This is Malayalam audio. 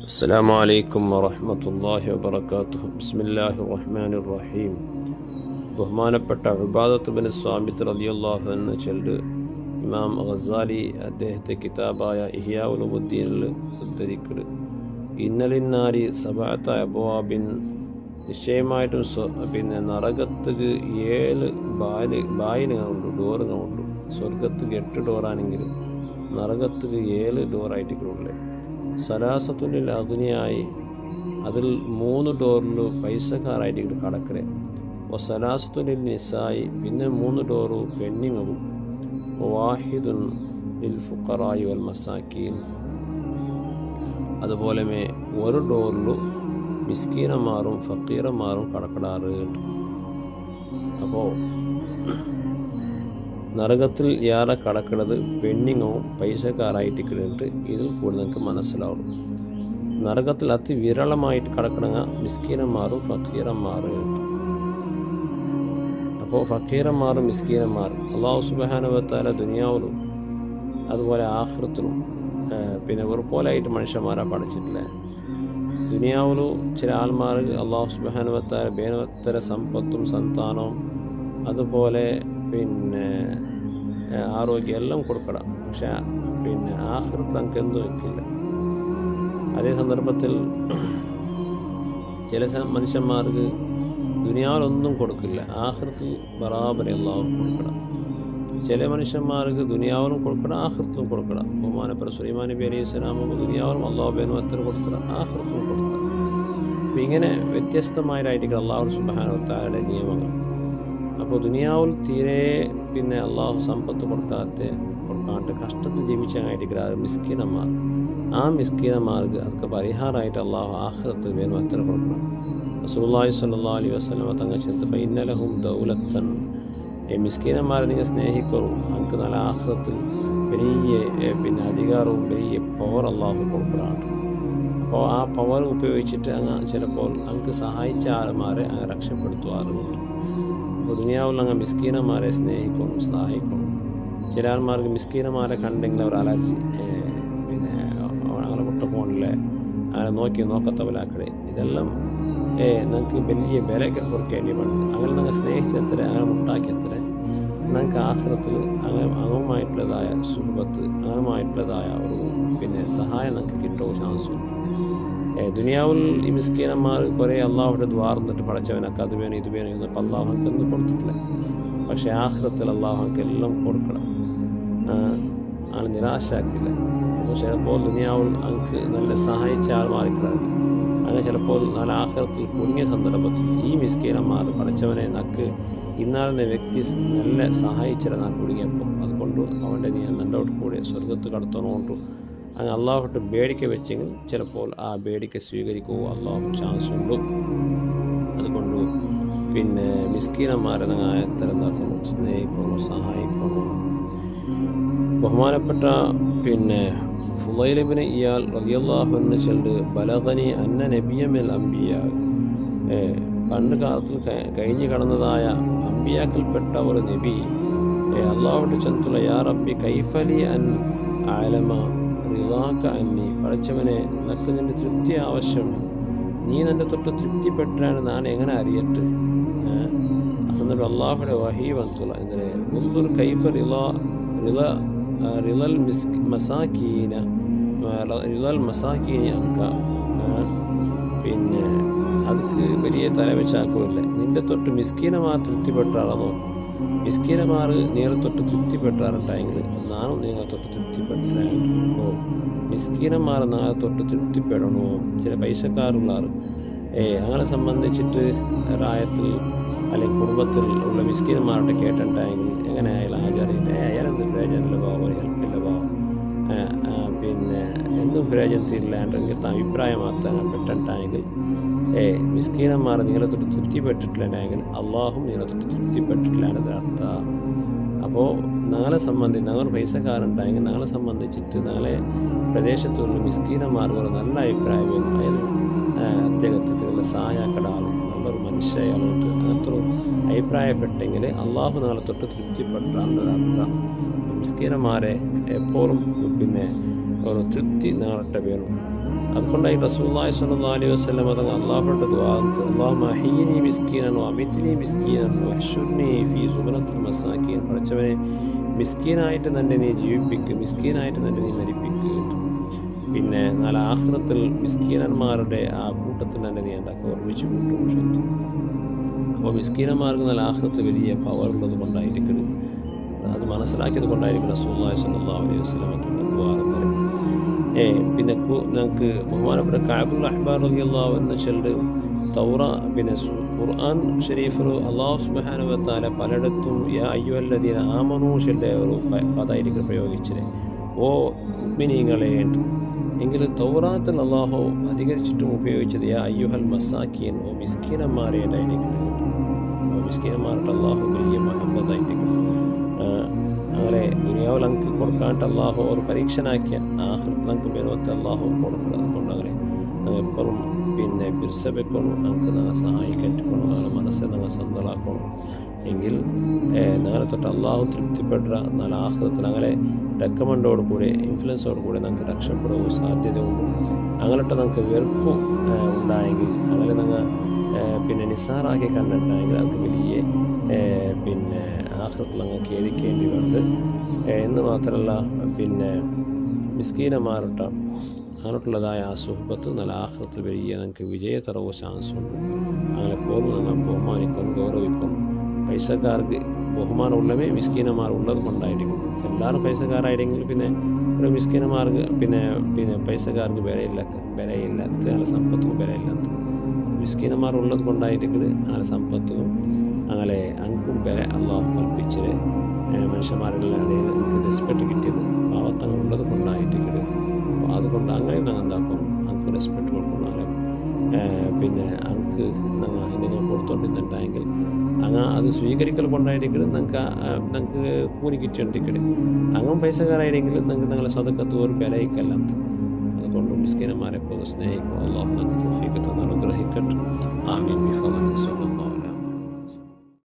അസ്സലാമു അലൈക്കും വറഹ്മത്തുള്ളാഹി വബറകാതുഹു. ബിസ്മില്ലാഹിർ റഹ്മാനിർ റഹീം. ബഹുമാനപ്പെട്ട ഉബാദത്ത് ബിൻ സ്വാമിത്ത് റളിയല്ലാഹു അൻഹു ചൊല്ല് ഇമാം ഗസാലി അദ്ദേഹത്തെ കിതാബായ ഇഹ്യാ ഉലൂമുദ്ദീനിൽ ഉദ്ധരിക്കുന്നത്, ഇന്നലിന്നാരി സബഅത അബ്വാബിൻ, നിശ്ചയമായിട്ടും നരകത്തുക്ക് 7 ബായിലുകളുണ്ട്, ഡോറുകളുണ്ട്. സ്വർഗത്തുക്ക് 8 ഡോറാണെങ്കിലും നരകത്തുക്ക് 7 ഡോറായിട്ടുള്ളേ. സലാസത്തുനിൽ അഗ്നിയായി, അതിൽ 3 ഡോറിൽ പൈസക്കാരായിട്ട് കടക്കണേ. സലാസത്തുനിൽ നിസായി, പിന്നെ 3 ഡോറ് പെണ്ണിങ്ങും. വാഹിദുൻ ലിൽ ഫുഖറായി വൽ മസാക്കീൻ, അതുപോലെ ഒരു ഡോറിൽ മിസ്കീനന്മാരും ഫക്കീറന്മാരും കടക്കടാറുണ്ട്. അപ്പോൾ നരകത്തിൽ യാറെ കടക്കുന്നത് പെണ്ണിങ്ങും പൈസക്കാരായിട്ടിട്ടുണ്ട്. ഇതിൽ കൂടി നിങ്ങൾക്ക് മനസ്സിലാവും. നരകത്തിൽ അതിവിരളമായിട്ട് കടക്കണ മിസ്കീനന്മാരും ഫക്കീറന്മാരും. അപ്പോൾ ഫക്കീറന്മാരും മിസ്കീനന്മാരും അല്ലാഹു സുബ്ഹാനഹു വ തആല ദുനിയാവിലും അതുപോലെ ആഖിറത്തിലും പിന്നെ ഒരുപോലെയായിട്ട് മനുഷ്യന്മാരെ പഠിച്ചിട്ടില്ലേ. ദുനിയാവിലും ചില ആൾമാർക്ക് അല്ലാഹു സുബ്ഹാനഹു വ തആല വേണ്ടത്ര സമ്പത്തും സന്താനവും അതുപോലെ പിന്നെ ആരോഗ്യം എല്ലാം കൊടുക്കണം. പക്ഷെ ആഖിറത്തിൽ നമുക്ക് എന്തും വെക്കില്ല. അതേ സന്ദർഭത്തിൽ ചില മനുഷ്യന്മാർക്ക് ദുനിയാവിലൊന്നും കൊടുക്കില്ല, ആഖിറത്തിൽ ബറാബരി അല്ലാഹു കൊടുക്കണം. ചില മനുഷ്യന്മാർക്ക് ദുനിയാവിലും കൊടുക്കണം, ആഖിറത്തിലും കൊടുക്കണം. ബഹുമാനപ്പെട്ട സുലൈമാൻ നബി അലൈഹി സ്വലാമുക്ക് ദുനിയാവിലും അല്ലാഹു വേണ്ടത്ര കൊടുക്കണം, ആഖിറത്തിലും കൊടുക്കണം. അപ്പം ഇങ്ങനെ വ്യത്യസ്തമായിട്ടായിരിക്കും അല്ലാഹു സുബ്ഹാനഹു വ തആലയുടെ നിയമങ്ങൾ. അപ്പോൾ ദുനിയാവിൽ തീരെ അള്ളാഹു സമ്പത്ത് കൊടുക്കാണ്ട് കഷ്ടത്തിൽ ജീവിച്ചായിട്ടിരിക്കുക മിസ്കീനന്മാർ. ആ മിസ്കീനന്മാർക്ക് അതൊക്കെ പരിഹാരമായിട്ട് അള്ളാഹു ആഖിറത്ത് വേണം അത്ര കൊടുക്കണം. റസൂലുള്ളാഹി സ്വല്ലല്ലാഹു അലൈഹി വസല്ലം തങ്ങൾ ചെന്ന് ഫഇന്ന ലഹും ദൗലത്തൻ, മിസ്കീനന്മാരെ നിങ്ങൾ സ്നേഹിക്കൂ, നമുക്ക് നല്ല ആഖിറത്തിൽ വലിയ അധികാരവും വലിയ പവർ അള്ളാഹു കൊടുക്കുകയാണ്. അപ്പോൾ ആ പവർ ഉപയോഗിച്ചിട്ട് ചിലപ്പോൾ നമുക്ക് സഹായിച്ച ആൾമാരെ രക്ഷപ്പെടുത്തുവാറുണ്ട്. അപ്പോൾ ദുനിയാവിൽ അങ്ങ് മിസ്കീനന്മാരെ സ്നേഹിക്കണം, സഹായിക്കണം. ചില ആൾമാർക്ക് മിസ്കീനന്മാരെ കണ്ടെങ്കിൽ അവർ അലർജി, അങ്ങനെ മുട്ടപ്പോണില്ലേ, അങ്ങനെ നോക്കത്തവലാക്കടെ, ഇതെല്ലാം നിങ്ങൾക്ക് വലിയ വില കൊടുക്കേണ്ടി വന്നു. അങ്ങനെ നിങ്ങൾ സ്നേഹിച്ചെത്ര, അങ്ങനെ മുട്ടാക്കിയത്ര നിങ്ങൾക്ക് ആഖിറത്തിൽ അങ്ങുമായിട്ടുള്ളതായ സുഹൃത്ത്, അങ്ങനുമായിട്ടുള്ളതായ ഒരു സഹായം നിങ്ങൾക്ക് കിട്ടുമോ ചാൻസും. ദുനിയാവിൽ ഈ മിസ്കീനന്മാർ കുറേ അള്ളാഹുവിൻ്റെ ദ്വാർന്നിട്ട് പഠിച്ചവനൊക്കെ അത് വേണം ഇത് വേണം എന്നപ്പോൾ അള്ളാഹു നമുക്ക് ഒന്നും കൊടുത്തിട്ടില്ല. പക്ഷേ ആഖിറത്തിൽ അള്ളാഹു നമുക്ക് എല്ലാം കൊടുക്കണം, ആണ് നിരാശാക്കില്ല. അപ്പോൾ ചിലപ്പോൾ ദുനിയാവിൽ നമുക്ക് നല്ല സഹായിച്ച ആൾ മാറിക്കിടാറുണ്ട്. അങ്ങനെ ചിലപ്പോൾ നല്ല ആഖിറത്തിൽ കുടുങ്ങിയ സന്ദർഭത്തിൽ ഈ മിസ്കീനന്മാർ പഠിച്ചവനെ നക്ക് ഇന്നാളിനെ വ്യക്തി നല്ല സഹായിച്ചിരുന്ന കുടുങ്ങിയപ്പോൾ അതുകൊണ്ട് അവൻ്റെ നല്ലോട്ട് കൂടി സ്വർഗത്ത് കടത്തണോണ്ടു അങ്ങനെ അള്ളാഹുട്ട് ബേടിക്ക വെച്ചെങ്കിൽ ചിലപ്പോൾ ആ ബേടിക്ക സ്വീകരിക്കുമോ അള്ളാഹു ചാൻസ് ഉണ്ട്. അതുകൊണ്ട് മിസ്കീനന്മാരെ എത്ര എന്താക്കണം, സ്നേഹിക്കണം, സഹായിക്കണം. ബഹുമാനപ്പെട്ട ഫുളൈൽ ഇബ്നു ഇയാൽ റളിയല്ലാഹു അൻഹു ചൊല്ല്, ബലഗനി അന്ന നബിയ്യൽ അംബിയ, പണ്ട് കാലത്തിൽ കഴിഞ്ഞു കടന്നതായ അംബിയാക്കൽപ്പെട്ട ഒരു നബി അള്ളാഹുട്ട് ചെന്തുള്ള, യാ റബ്ബി കൈഫലി അൻ ആലമ റിളാക അന്നി, പഠിച്ചവനെ നിനക്ക് നിൻ്റെ തൃപ്തി ആവശ്യമാണ്, നീ നിൻ്റെ തൊട്ട് തൃപ്തിപ്പെട്ടാണ് ഞാൻ എങ്ങനെ അറിയട്ട്. എന്നിട്ട് അള്ളാഹുടെ വഹീ വന്തുള്ള എന്തിനെ മുൻപ് കൈഫ റിളൽ മസാക്കീനി അങ്ക, അതൊക്കെ വലിയ തലവെച്ചാക്കുമില്ല. നിൻ്റെ തൊട്ട് മിസ്കീനമാർ തൃപ്തിപ്പെട്ടാളെ നോക്കും. മിസ്കീനമാർ നിങ്ങളെ തൊട്ട് തൃപ്തിപ്പെട്ടാറുണ്ടായെങ്കിൽ നാനും നിങ്ങളെ തൊട്ട് തൃപ്തിപ്പെട്ടോ. മിസ്കീനന്മാർ നാളെ തൊട്ട് തൃപ്തിപ്പെടണോ. ചില പൈസക്കാരുള്ളാർ അങ്ങനെ സംബന്ധിച്ചിട്ട് റായത്തിൽ അല്ലെങ്കിൽ കുടുംബത്തിൽ ഉള്ള മിസ്കീനന്മാരുടെ കേട്ടിട്ടുണ്ടെങ്കിൽ എങ്ങനെ അയാൾ ആചാരിയിട്ട് അയാളെന്ത് പ്രയോജനമില്ല പാവം, ഹെൽപ്പില്ല പാവം, എന്തും പ്രയോജനത്തില്ലാണ്ടെങ്കിൽ അഭിപ്രായം മാത്രം പെട്ടിട്ടുണ്ടെങ്കിൽ മിസ്കീനന്മാർ നിങ്ങളെ തൊട്ട് തൃപ്തിപ്പെട്ടിട്ടില്ലെങ്കിൽ അള്ളാഹും നിങ്ങളെ തൊട്ട് തൃപ്തിപ്പെട്ടിട്ടില്ലാണ് അർത്ഥം. അപ്പോൾ ഞങ്ങൾ പൈസക്കാരുണ്ടായെങ്കിൽ ഞങ്ങളെ സംബന്ധിച്ചിട്ട് ഞങ്ങളെ പ്രദേശത്തുള്ള മിസ്കീനന്മാർക്ക് ഒരു നല്ല അഭിപ്രായം, അയാൾ അദ്ദേഹത്തിലുള്ള സഹായക്കടാളും നല്ലൊരു മനുഷ്യയാളുണ്ട് അങ്ങനത്തെ അഭിപ്രായപ്പെട്ടെങ്കിൽ അള്ളാഹു ഞങ്ങളെ തൊട്ട് തൃപ്തിപ്പെട്ടാണ് അർത്ഥം. മിസ്കീനന്മാരെ എപ്പോഴും ഒരു തൃപ്തി നിങ്ങളുടെ പേരും. അതുകൊണ്ടായി റസൂലുള്ളാഹി സ്വല്ലല്ലാഹു അലൈഹി വസല്ലം തങ്ങൾ അല്ലാഹുവിന്റെ ദുആ അല്ലാഹുമ്മ അഹ്യിനി മിസ്കീനൻ വഅമിത്നി മിസ്കീനൻ വഹ്ശുർനി ഫീ സുബ്റത്തിൽ മസാകീൻ. പഠിച്ചവനെ മിസ്കീനായിട്ട് തന്നെ നീ ജീവിപ്പിക്കുക, മിസ്കീനായിട്ട് തന്നെ നീ മരിപ്പിക്കുക. പിന്നെ നാളെ ആഖിറത്തിൽ മിസ്കീനന്മാരുടെ ആ കൂട്ടത്തിൽ തന്നെ നീ എന്താക്കുക ഓർമ്മിച്ച് കൂട്ടും. അപ്പോൾ മിസ്കീനന്മാർക്ക് നല്ല ആഖിറത്ത് വലിയ പവർ ഉള്ളത് കൊണ്ടായിരിക്കണം, അത് മനസ്സിലാക്കിയത് കൊണ്ടായിരിക്കും റസൂലുള്ളാഹി സ്വല്ലല്ലാഹു അലൈഹി വസല്ലം തങ്ങളുടെ ദുആ. പിന്നെ ഞങ്ങൾക്ക് ബഹുമാനപ്പെട്ട കഅബുൽ അഹ്ബാർ റളിയല്ലാഹു അൻഹു ചെല്ല് പിന്നെ ഖുർആൻ ഷരീഫിൽ അല്ലാഹു സുബ്ഹാനഹു വ തആല പലയിടത്തും യാ അയ്യുഹല്ലദീന ആമനൂ ചെല്ലെ ഒരു പദമായിരിക്കും പ്രയോഗിച്ചത്, ഓ മുഅ്മിനീങ്ങളെ. എങ്കിൽ തൗറാത്തിൽ അല്ലാഹു അധികരിച്ചിട്ടും ഉപയോഗിച്ചത് യാ അയ്യുഹൽ മസാക്കീൻ, ഓ മിസ്കീനന്മാരായിട്ടായിരിക്കും. മിസ്കീനന്മാരുടെ അല്ലാഹു വലിയ മഹബത്തായിരിക്കും. അങ്ങനെ ദുനിയാവിൽ നമുക്ക് കൊടുക്കാണ്ട് അല്ലാഹു ഒരു പരീക്ഷനാക്കിയ ആഖിറത്തിൽ നമുക്ക് മേലോത്ത് അല്ലാഹു കൊടുക്കുന്നത് കൊണ്ട് അങ്ങനെ എപ്പോഴും പിന്നെ പിരിസബെക്കണം, നമുക്ക് സഹായിക്കട്ടിക്കണം, അങ്ങനെ മനസ്സെ നമ്മൾ സ്വന്തമാക്കണം. എങ്കിൽ നാളെ തൊട്ട് അല്ലാഹു തൃപ്തിപ്പെടുക നല്ല ആഖിറത്തിൽ അങ്ങനെ റെക്കമെൻഡോട് കൂടെ ഇൻഫ്ലുവൻസോട് കൂടെ നമുക്ക് രക്ഷപ്പെടുക സാധ്യതയുണ്ട്. അങ്ങനെട്ട് നമുക്ക് വെറുപ്പും ഉണ്ടായെങ്കിൽ, അങ്ങനെ നിങ്ങൾ പിന്നെ നിസ്സാറാക്കി കണ്ടിട്ടുണ്ടെങ്കിൽ നമുക്ക് വലിയ പിന്നെ ആഖിറത്തിൽ അങ്ങ് ഖേദിക്കേണ്ടി വരുന്നത് എന്ന് മാത്രമല്ല, പിന്നെ മിസ്കീനന്മാരുടെ അങ്ങനെയുള്ളതായ ആ സുഹബത്ത് നല്ല ആഖിറത്തിൽ വലിയ നമുക്ക് വിജയതരവും ചാൻസുണ്ട്. അങ്ങനെ പോകുന്നു നമ്മൾ ബഹുമാനിക്കും, ഗൗരവിക്കും. പൈസക്കാർക്ക് ബഹുമാനമുള്ളവേ മിസ്കീനന്മാർ ഉള്ളത് കൊണ്ടായിരിക്കും. എല്ലാവരും പൈസക്കാരായിട്ടെങ്കിൽ പിന്നെ ഒരു മിസ്കീനന്മാർക്ക് പിന്നെ പൈസക്കാർക്ക് വിലയില്ലാത്ത അങ്ങനെ സമ്പത്തും വിലയില്ലാത്ത മിസ്കീനന്മാർ ഉള്ളത് കൊണ്ടായിരിക്കും അങ്ങനെ സമ്പത്തും അങ്ങനെ അങ്കും വില അള്ളാഹു കൽപ്പിച്ചത്. മനുഷ്യന്മാരെല്ലാം റെസ്പെക്റ്റ് കിട്ടിയത് പാവത്തങ്ങൾ ഉള്ളത് കൊണ്ടായിട്ടില്ല. അപ്പോൾ അതുകൊണ്ട് അങ്ങനെ ഞങ്ങൾ എന്താക്കും, അങ്ക് റെസ്പെക്റ്റ് കൊടുക്കണം. പിന്നെ അങ്ക് ഞങ്ങൾ എന്തെങ്കിലും കൊടുത്തോണ്ടിരുന്നുണ്ടെങ്കിൽ അങ്ങനെ അത് സ്വീകരിക്കൽ കൊണ്ടായിരിക്കും ഞങ്ങൾക്ക് കൂലി കിട്ടിയോണ്ടിരിക്കണേ. അങ്ങനെ പൈസക്കാരായിട്ടെങ്കിലും ഞങ്ങളെ സ്വതക്കത്ത് ഒരു വിലയിക്കല്ലാത്ത. അതുകൊണ്ട് മിസ്കീനന്മാരെ പോലെ സ്നേഹിക്കും. അള്ളാഹു ഞങ്ങൾക്ക് തൗഫീഖ് തന്ന് അനുഗ്രഹിക്കട്ടെ. ആമീൻ.